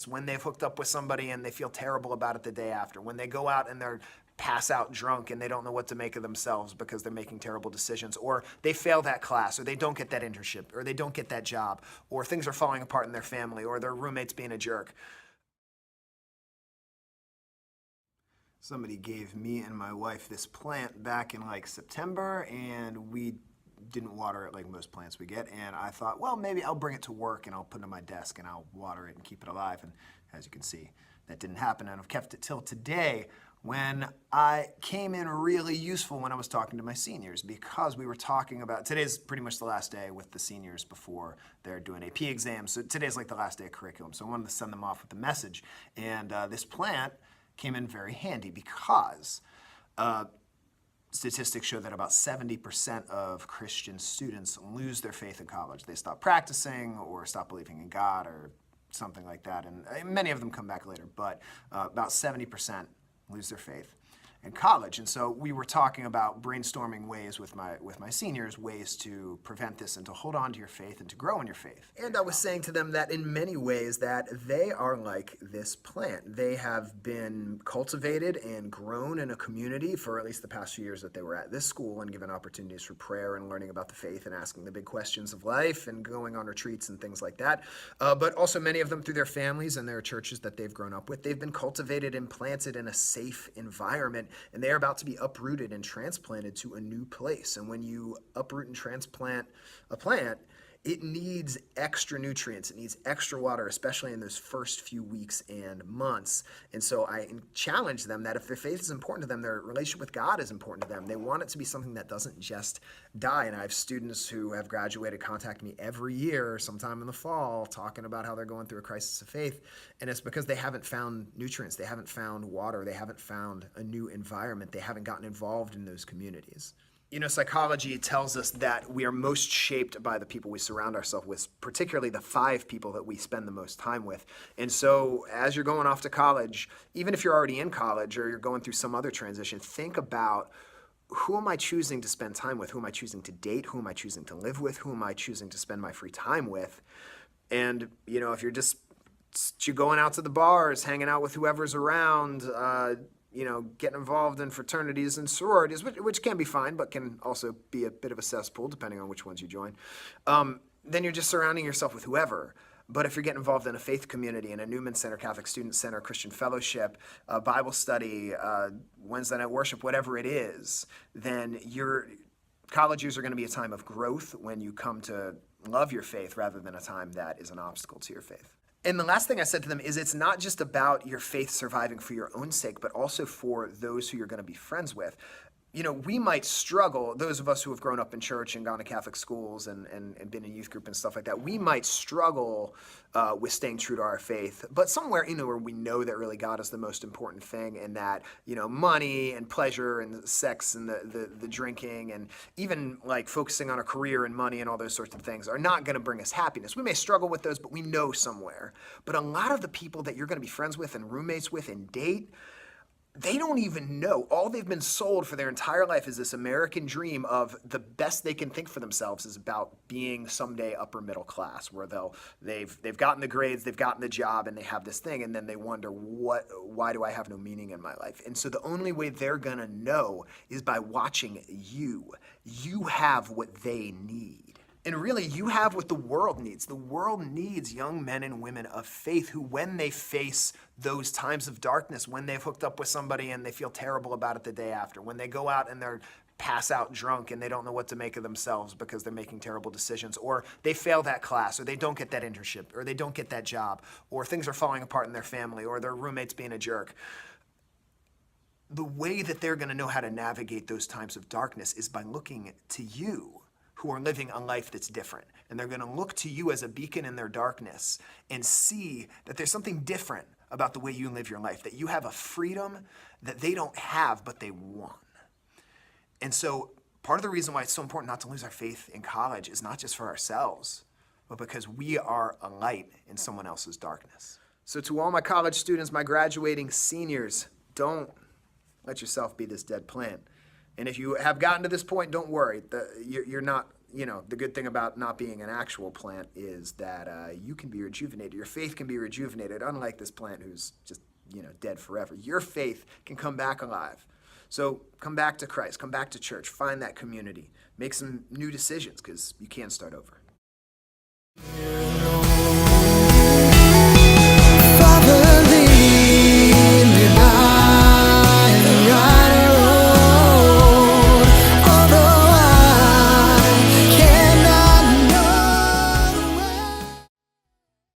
when they've hooked up with somebody and they feel terrible about it the day after, when they go out and they're pass out drunk and they don't know what to make of themselves because they're making terrible decisions, or they fail that class, or they don't get that internship, or they don't get that job, or things are falling apart in their family, or their roommate's being a jerk. Somebody gave me and my wife this plant back in like September, and we didn't water it like most plants we get, and I thought, well, maybe I'll bring it to work and I'll put it on my desk and I'll water it and keep it alive. And as you can see, that didn't happen, and I've kept it till today, when I came in really useful when I was talking to my seniors, because we were talking about, today's pretty much the last day with the seniors before they're doing AP exams, so today's like the last day of curriculum, so I wanted to send them off with a message, and this plant came in very handy because statistics show that about 70% of Christian students lose their faith in college. They stop practicing or stop believing in God or something like that, and many of them come back later, but about 70% lose their faith in college. And so we were talking about brainstorming ways with my seniors, ways to prevent this and to hold on to your faith and to grow in your faith. And I was saying to them that in many ways that they are like this plant. They have been cultivated and grown in a community for at least the past few years that they were at this school, and given opportunities for prayer and learning about the faith and asking the big questions of life and going on retreats and things like that. But also many of them through their families and their churches that they've grown up with. They've been cultivated and planted in a safe environment, and they are about to be uprooted and transplanted to a new place. And when you uproot and transplant a plant, it needs extra nutrients, it needs extra water, especially in those first few weeks and months. And so I challenge them that if their faith is important to them, their relationship with God is important to them. They want it to be something that doesn't just die. And I have students who have graduated contact me every year, sometime in the fall, talking about how they're going through a crisis of faith. And it's because they haven't found nutrients, they haven't found water, they haven't found a new environment, they haven't gotten involved in those communities. You know, psychology tells us that we are most shaped by the people we surround ourselves with, particularly the 5 people that we spend the most time with. And so as you're going off to college, even if you're already in college or you're going through some other transition, think about, who am I choosing to spend time with? Who am I choosing to date? Who am I choosing to live with? Who am I choosing to spend my free time with? And, you know, if you're going out to the bars, hanging out with whoever's around, you know, getting involved in fraternities and sororities, which can be fine, but can also be a bit of a cesspool depending on which ones you join, then you're just surrounding yourself with whoever. But if you're getting involved in a faith community, in a Newman Center, Catholic Student Center, Christian Fellowship, Bible study, Wednesday night worship, whatever it is, then your college years are going to be a time of growth when you come to love your faith rather than a time that is an obstacle to your faith. And the last thing I said to them is, it's not just about your faith surviving for your own sake, but also for those who you're going to be friends with. You know, we might struggle, those of us who have grown up in church and gone to Catholic schools and been in youth group and stuff like that, we might struggle with staying true to our faith. But somewhere, you know, where we know that really God is the most important thing, and that, you know, money and pleasure and sex and the drinking and even like focusing on a career and money and all those sorts of things are not going to bring us happiness. We may struggle with those, but we know somewhere. But a lot of the people that you're going to be friends with and roommates with and date, they don't even know. All they've been sold for their entire life is this American dream of the best they can think for themselves is about being someday upper middle class, where they've gotten the grades, they've gotten the job, and they have this thing, and then they wonder, why do I have no meaning in my life? And so the only way they're gonna know is by watching you. You have what they need. And really, you have what the world needs. The world needs young men and women of faith who, when they face those times of darkness, when they've hooked up with somebody and they feel terrible about it the day after, when they go out and they're pass out drunk and they don't know what to make of themselves because they're making terrible decisions, or they fail that class, or they don't get that internship, or they don't get that job, or things are falling apart in their family, or their roommate's being a jerk. The way that they're gonna know how to navigate those times of darkness is by looking to you, who are living a life that's different. And they're gonna look to you as a beacon in their darkness and see that there's something different about the way you live your life, that you have a freedom that they don't have, but they want. And so part of the reason why it's so important not to lose our faith in college is not just for ourselves, but because we are a light in someone else's darkness. So to all my college students, my graduating seniors, don't let yourself be this dead plant. And if you have gotten to this point, don't worry. You're not the good thing about not being an actual plant is that you can be rejuvenated. Your faith can be rejuvenated, unlike this plant who's just, dead forever. Your faith can come back alive. So come back to Christ, come back to church, find that community, make some new decisions, because you can start over.